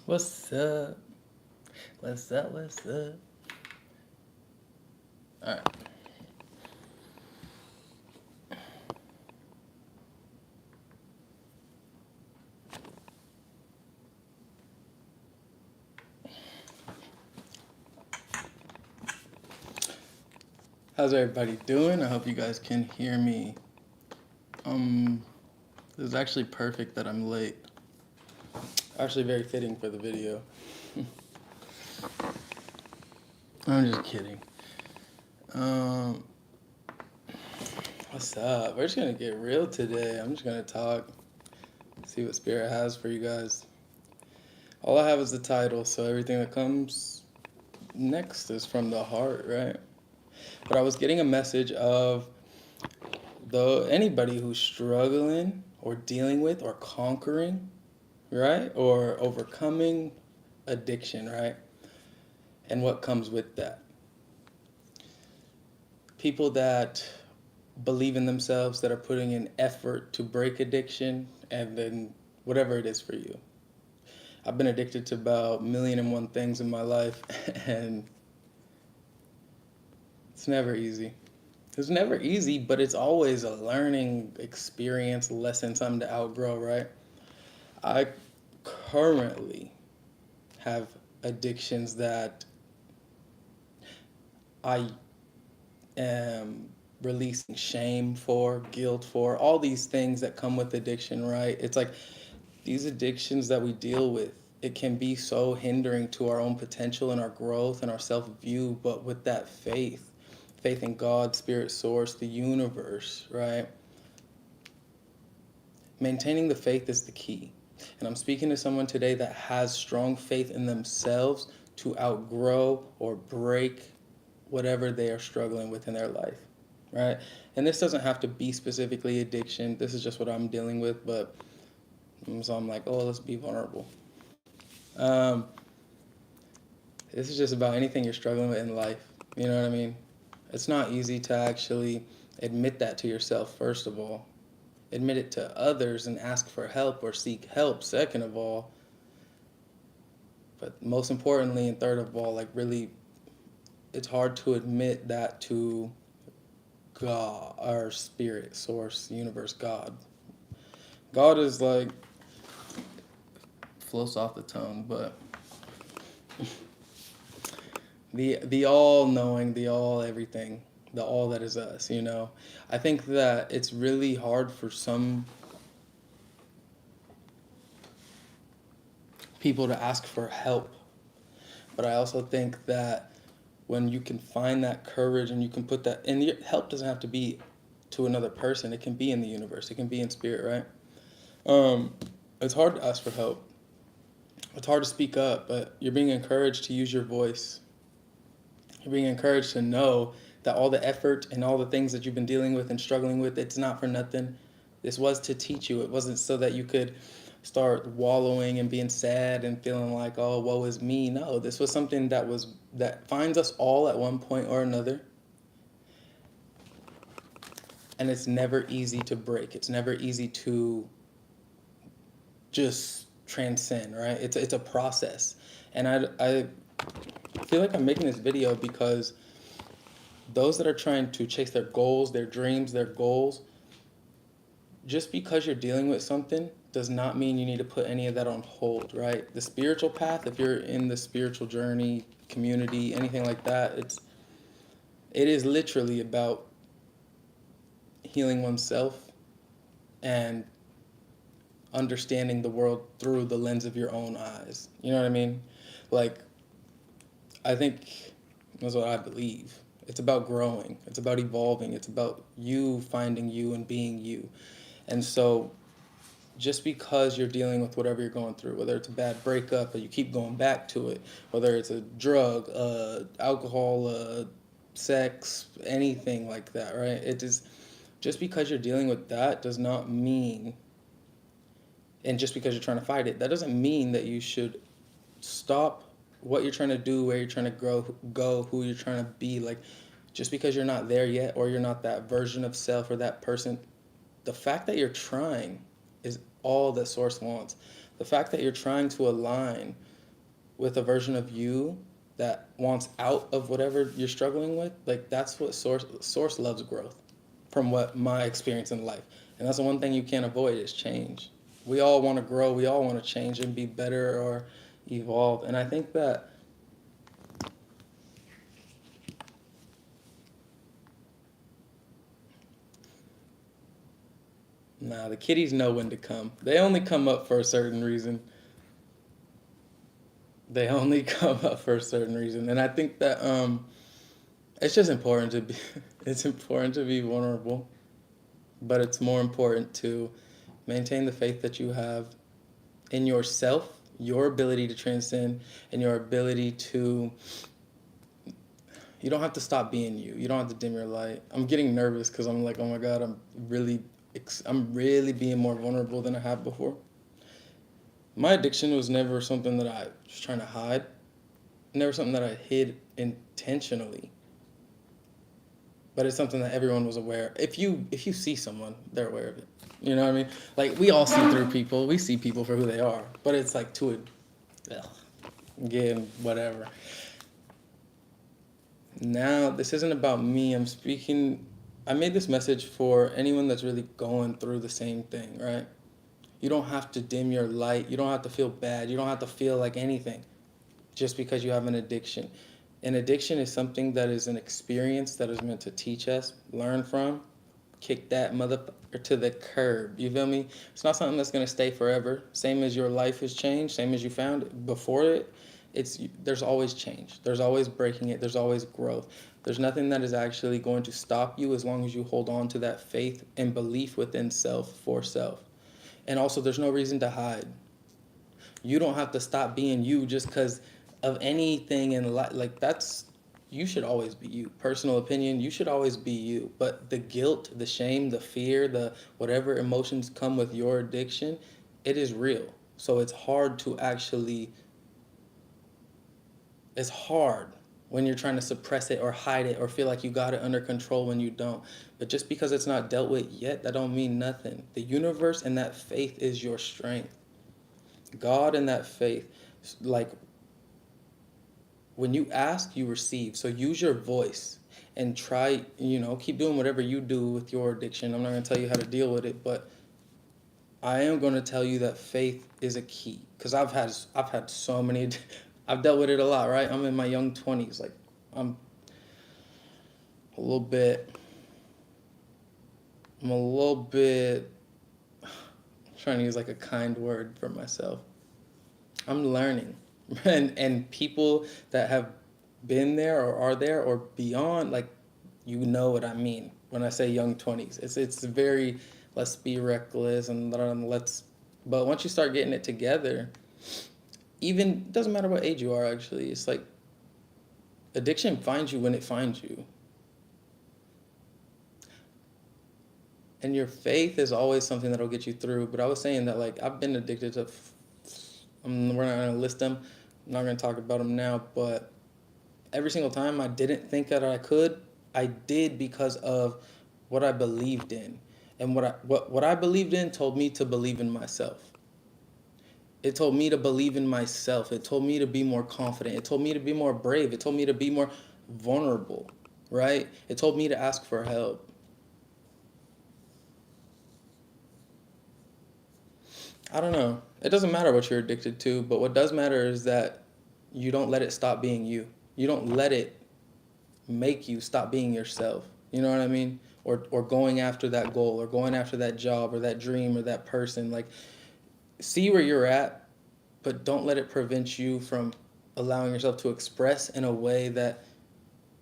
What's up? What's up? What's up? All right. How's everybody doing? I hope you guys can hear me. Um, this is actually perfect that I'm late. Actually, very fitting for the video. I'm just kidding. Um, what's up? We're just gonna get real today. I'm just gonna talk, see what Spirit has for you guys. All I have is the title, so everything that comes next is from the heart, right? But I was getting a message of though anybody who's struggling or dealing with or conquering, right? Or overcoming addiction, right? And what comes with that. People that believe in themselves, that are putting in effort to break addiction, and then whatever it is for you. I've been addicted to about 1,000,001 things in my life, and it's never easy. It's never easy, but it's always a learning experience, lesson, something to outgrow, right? I currently have addictions that I am releasing shame for, guilt for, all these things that come with addiction, right? It's like these addictions that we deal with, it can be so hindering to our own potential and our growth and our self view, but with that faith in God, spirit source, the universe, right? Maintaining the faith is the key. And I'm speaking to someone today that has strong faith in themselves to outgrow or break whatever they are struggling with in their life, right? And this doesn't have to be specifically addiction. This is just what I'm dealing with, but so I'm like, oh, let's be vulnerable. Um, this is just about anything you're struggling with in life. You know what I mean? It's not easy to actually admit that to yourself, first of all. Admit it to others and ask for help or seek help, second of all. But most importantly, and third of all, like really, it's hard to admit that to God, our spirit, source, universe, God. God is like, floats off the tongue, but the all knowing, the all everything, the all that is us, you know. I think that it's really hard for some people to ask for help. But I also think that when you can find that courage and you can put that, and your help doesn't have to be to another person, it can be in the universe, it can be in spirit, right? It's hard to ask for help. It's hard to speak up, but you're being encouraged to use your voice. You're being encouraged to know that all the effort and all the things that you've been dealing with and struggling with, it's not for nothing. This was to teach you. It wasn't so that you could start wallowing and being sad and feeling like, oh, woe is me. No, this was something that finds us all at one point or another. And it's never easy to break. It's never easy to just transcend, right? It's a process. And I feel like I'm making this video because those that are trying to chase their goals, their dreams, their goals, just because you're dealing with something does not mean you need to put any of that on hold, right? The spiritual path, if you're in the spiritual journey, community, anything like that, it is literally about healing oneself and understanding the world through the lens of your own eyes. You know what I mean? Like, I think that's what I believe. It's about growing. It's about evolving. It's about you finding you and being you. And so just because you're dealing with whatever you're going through, whether it's a bad breakup or you keep going back to it, whether it's a drug, alcohol, sex, anything like that, right? It is just because you're dealing with that does not mean, and just because you're trying to fight it, that doesn't mean that you should stop what you're trying to do, where you're trying to go, who you're trying to be. Like, just because you're not there yet, or you're not that version of self or that person, the fact that you're trying is all that source wants. The fact that you're trying to align with a version of you that wants out of whatever you're struggling with, like that's what source loves growth, from what my experience in life. And that's the one thing you can't avoid is change. We all want to grow, we all want to change and be better or evolve. And I think that the kitties know when to come. They only come up for a certain reason. They only come up for a certain reason. And I think that it's just important to be it's important to be vulnerable, but it's more important to maintain the faith that you have in yourself, your ability to transcend, and your ability to. You don't have to stop being you. You don't have to dim your light. I'm getting nervous because I'm like, oh my God, I'm really being more vulnerable than I have before. My addiction was never something that I was trying to hide. Never something that I hid intentionally. But it's something that everyone was aware. If you see someone, they're aware of it. You know what I mean? Like we all see through people. We see people for who they are. But it's like again, whatever. Now, this isn't about me. I made this message for anyone that's really going through the same thing, right? You don't have to dim your light. You don't have to feel bad. You don't have to feel like anything just because you have an addiction. An addiction is something that is an experience that is meant to teach us, learn from, kick that motherfucker to the curb. You feel me? It's not something that's going to stay forever. Same as your life has changed, same as you found it before it. There's always change. There's always breaking it. There's always growth. There's nothing that is actually going to stop you as long as you hold on to that faith and belief within self for self. And also, there's no reason to hide. You don't have to stop being you just because of anything in life. Like, you should always be you. Personal opinion, you should always be you. But the guilt, the shame, the fear, the whatever emotions come with your addiction, it is real. So it's hard when you're trying to suppress it or hide it or feel like you got it under control when you don't. But just because it's not dealt with yet, that don't mean nothing. The universe and that faith is your strength. God and that faith, like when you ask, you receive. So use your voice and try, keep doing whatever you do with your addiction. I'm not going to tell you how to deal with it, but I am going to tell you that faith is a key, because I've had so many. I've dealt with it a lot, right? I'm in my young 20s. Like, I'm a little bit. I'm trying to use like a kind word for myself. I'm learning, and people that have been there or are there or beyond, like, you know what I mean when I say young 20s. It's very, let's be reckless and but once you start getting it together, even doesn't matter what age you are, actually, it's like addiction finds you when it finds you. And your faith is always something that'll get you through. But I was saying that, like, I've been addicted to, we're not going to list them, I'm not going to talk about them now, but every single time I didn't think that I could, I did, because of what I believed in. And what I believed in told me to believe in myself. It told me to believe in myself. It told me to be more confident. It told me to be more brave. It told me to be more vulnerable, right? It told me to ask for help. I don't know. It doesn't matter what you're addicted to, but what does matter is that you don't let it stop being you. You don't let it make you stop being yourself. You know what I mean? Or going after that goal, or going after that job, or that dream, or that person. Like, see where you're at, but don't let it prevent you from allowing yourself to express in a way that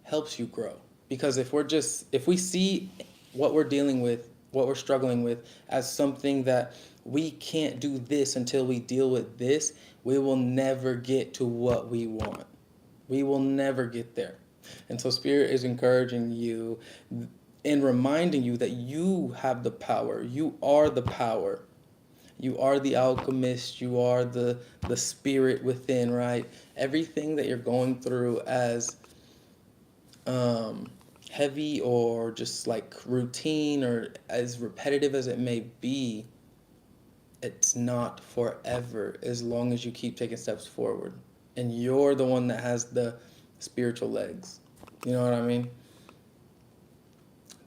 helps you grow. Because if we see what we're dealing with, what we're struggling with, as something that we can't do this until we deal with this, we will never get to what we want. We will never get there. And so Spirit is encouraging you and reminding you that you have the power. You are the power. You are the alchemist. You are the spirit within, right? Everything that you're going through, as heavy or just like routine or as repetitive as it may be, it's not forever as long as you keep taking steps forward. and you're the one that has the spiritual legs. You know what I mean?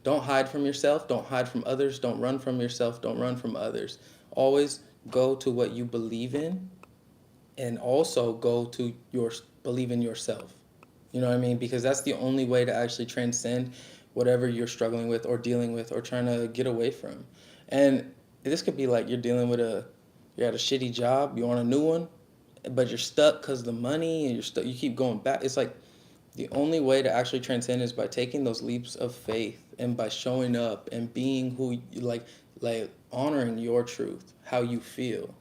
Don't hide from yourself. Don't hide from others. Don't run from yourself. Don't run from others. Always go to what you believe in, and also go to your believe in yourself. You know what I mean? Because that's the only way to actually transcend whatever you're struggling with or dealing with or trying to get away from. And this could be like you're at a shitty job, you want a new one, but you're stuck because of the money and you're stuck, you keep going back. It's like the only way to actually transcend is by taking those leaps of faith and by showing up and being who you like honoring your truth, how you feel.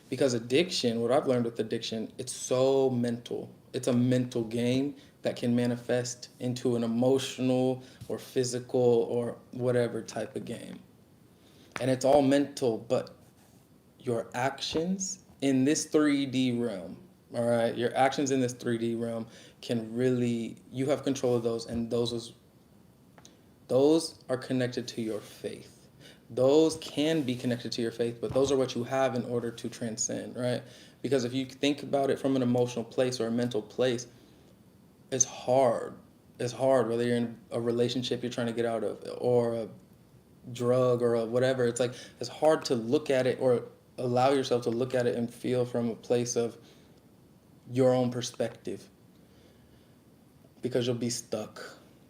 Because addiction, what I've learned with addiction, it's so mental. It's a mental game that can manifest into an emotional or physical or whatever type of game. And it's all mental, but your actions in this 3D realm, all right, your actions in this 3D realm can really, you have control of those, and those are connected to your faith. Those can be connected to your faith, but those are what you have in order to transcend, right? Because if you think about it from an emotional place or a mental place, it's hard. It's hard whether you're in a relationship you're trying to get out of or a drug or a whatever. It's like it's hard to look at it or allow yourself to look at it and feel from a place of your own perspective because you'll be stuck.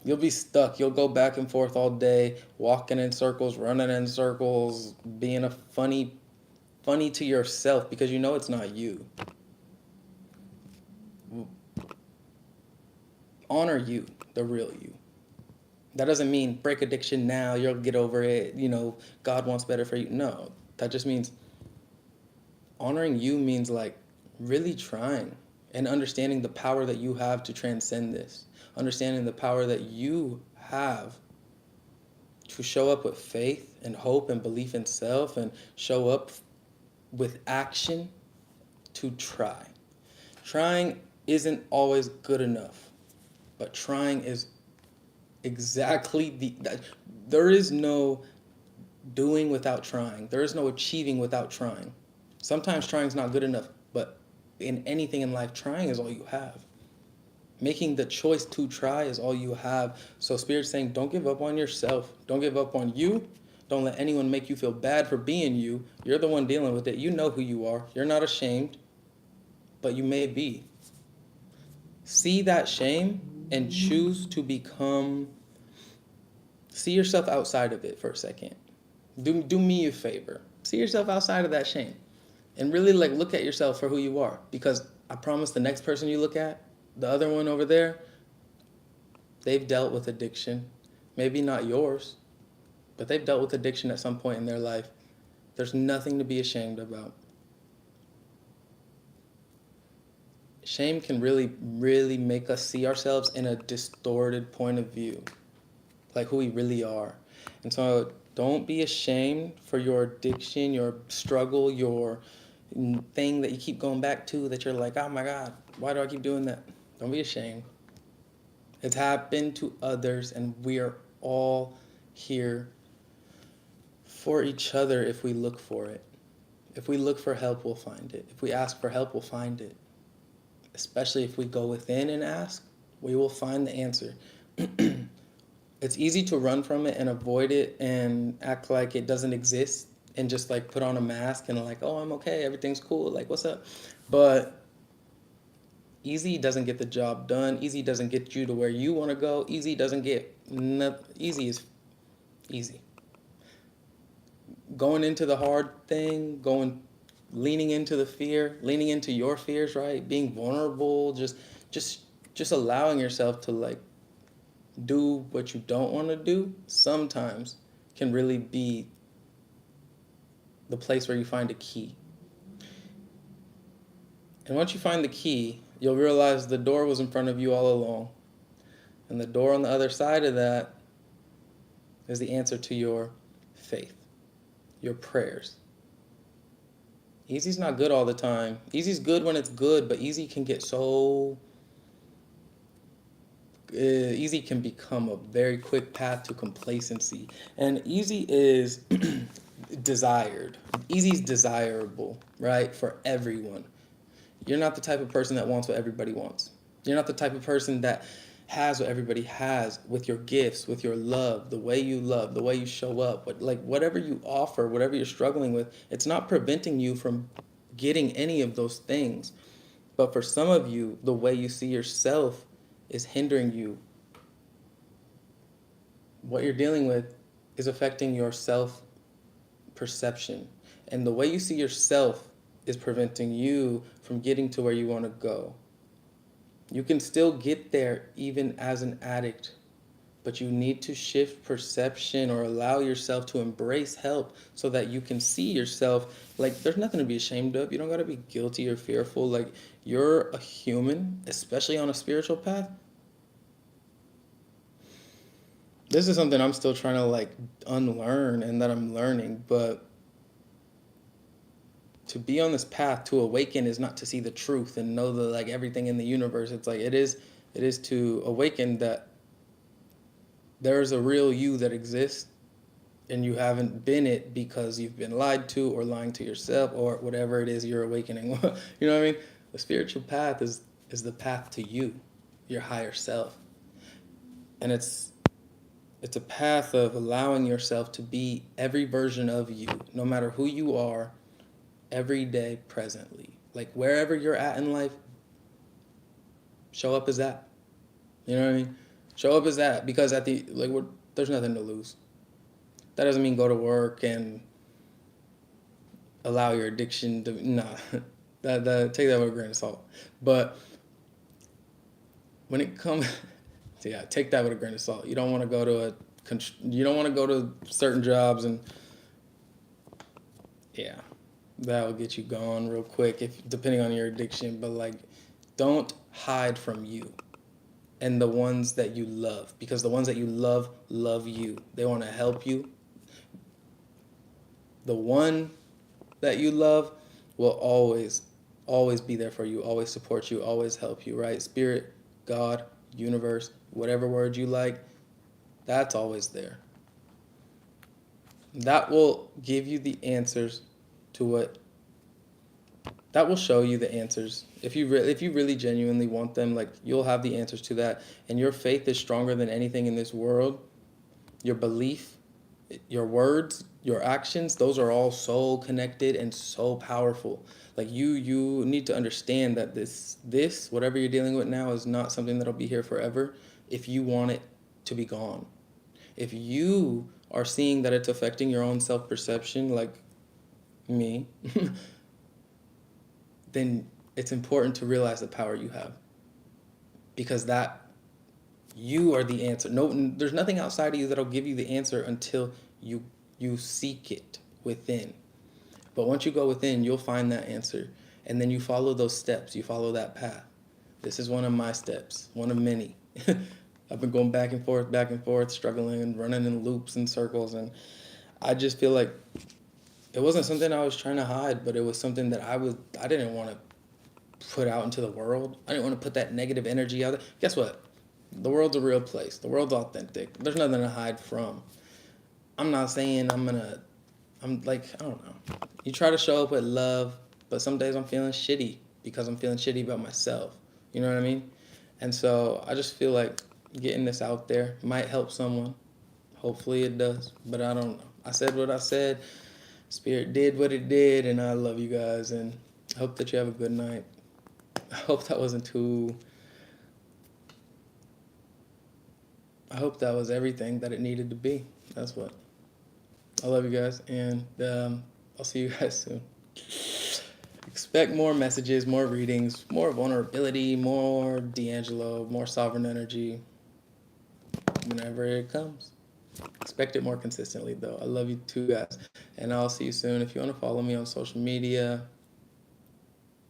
You'll be stuck. You'll go back and forth all day, walking in circles, running in circles, being a funny to yourself because you know it's not you. Honor you, the real you. That doesn't mean break addiction now, you'll get over it, God wants better for you. No, that just means honoring you means like really trying and understanding the power that you have to transcend this. Understanding the power that you have to show up with faith and hope and belief in self and show up with action to try. Trying isn't always good enough, but trying is exactly there is no doing without trying. There is no achieving without trying. Sometimes trying is not good enough, but in anything in life, trying is all you have. Making the choice to try is all you have. So Spirit's saying, don't give up on yourself. Don't give up on you. Don't let anyone make you feel bad for being you. You're the one dealing with it. You know who you are. You're not ashamed, but you may be. See that shame and choose to see yourself outside of it for a second. Do me a favor. See yourself outside of that shame. And really look at yourself for who you are. Because I promise the next person you look at, the other one over there, they've dealt with addiction. Maybe not yours, but they've dealt with addiction at some point in their life. There's nothing to be ashamed about. Shame can really, really make us see ourselves in a distorted point of view, like who we really are. And so don't be ashamed for your addiction, your struggle, your thing that you keep going back to that you're like, oh my God, why do I keep doing that? Don't be ashamed. It's happened to others, and we are all here for each other if we look for it. If we look for help, we'll find it. If we ask for help, we'll find it. Especially if we go within and ask, we will find the answer. It's easy to run from it and avoid it and act like it doesn't exist and just put on a mask and oh, I'm okay, everything's cool, what's up? But easy doesn't get the job done. Easy doesn't get you to where you want to go. Easy doesn't get easy is easy. Going into the hard thing, leaning into the fear, leaning into your fears, right? Being vulnerable, just allowing yourself to do what you don't want to do sometimes can really be the place where you find a key. And once you find the key, you'll realize the door was in front of you all along. And the door on the other side of that is the answer to your faith, your prayers. Easy's not good all the time. Easy's good when it's good, but easy can get easy can become a very quick path to complacency. And easy is desired. Easy's desirable, right, for everyone. You're not the type of person that wants what everybody wants. You're not the type of person that has what everybody has with your gifts, with your love, the way you show up, but like whatever you offer, whatever you're struggling with, it's not preventing you from getting any of those things. But for some of you, the way you see yourself is hindering you. What you're dealing with is affecting your self perception. And the way you see yourself is preventing you from getting to where you want to go. You can still get there even as an addict, but you need to shift perception or allow yourself to embrace help so that you can see yourself like there's nothing to be ashamed of. You don't got to be guilty or fearful. Like you're a human, especially on a spiritual path. This is something I'm still trying to like unlearn and that I'm learning, but to be on this path to awaken is not to see the truth and know the like everything in the universe. It's like it is to awaken that there's a real you that exists and you haven't been it because you've been lied to or lying to yourself or whatever it is you're awakening. You know what I mean? The spiritual path is the path to you, your higher self. And it's a path of allowing yourself to be every version of you, no matter who you are, every day presently. Like wherever you're at in life, show up as that. You know what I mean? Show up as that because at the like there's nothing to lose. That doesn't mean go to work and allow your addiction to that take that with a grain of salt. But when it comes yeah, take that with a grain of salt. You don't want to go to you don't want to go to certain jobs and yeah, that will get you gone real quick if depending on your addiction, but like don't hide from you and the ones that you love because the ones that you love you. They want to help you. The one that you love will always be there for you, always support you, always help you, right? Spirit, God, universe, whatever word you like, that's always there. That will give you the answers to what that will show you the answers. If you really genuinely want them, like you'll have the answers to that. And your faith is stronger than anything in this world. Your belief, your words, your actions, those are all so connected and so powerful. Like you need to understand that this whatever you're dealing with now is not something that'll be here forever if you want it to be gone. If you are seeing that it's affecting your own self-perception like me, then it's important to realize the power you have because that you are the answer. No, there's nothing outside of you that'll give you the answer until you seek it within. But once you go within, you'll find that answer, and then you follow those steps. You follow that path. This is one of my steps, one of many. I've been going back and forth, struggling and running in loops and circles, and I just feel like it wasn't something I was trying to hide, but it was something that I didn't want to put out into the world. I didn't want to put that negative energy out there. Guess what? The world's a real place. The world's authentic. There's nothing to hide from. I'm not saying I'm like, I don't know. You try to show up with love, but some days I'm feeling shitty because I'm feeling shitty about myself. You know what I mean? And so I just feel like getting this out there might help someone. Hopefully it does, but I don't know. I said what I said. Spirit did what it did, and I love you guys, and I hope that you have a good night. I hope that wasn't too... I hope that was everything that it needed to be. That's what. I love you guys, and I'll see you guys soon. Expect more messages, more readings, more vulnerability, more D'Angelo, more sovereign energy whenever it comes. Expect it more consistently, though. I love you too, guys, and I'll see you soon. If you want to follow me on social media,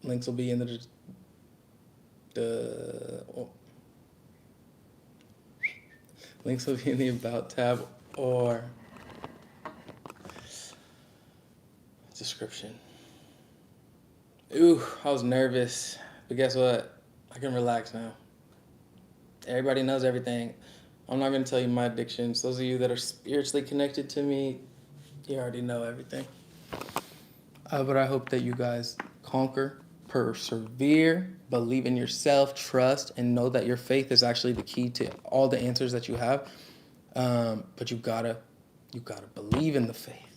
links will be in links will be in the About tab or description. Ooh, I was nervous, but guess what? I can relax now. Everybody knows everything. I'm not going to tell you my addictions. Those of you that are spiritually connected to me, you already know everything. But I hope that you guys conquer persevere, believe in yourself, trust, and know that your faith is actually the key to all the answers that you have. But you gotta believe in the faith.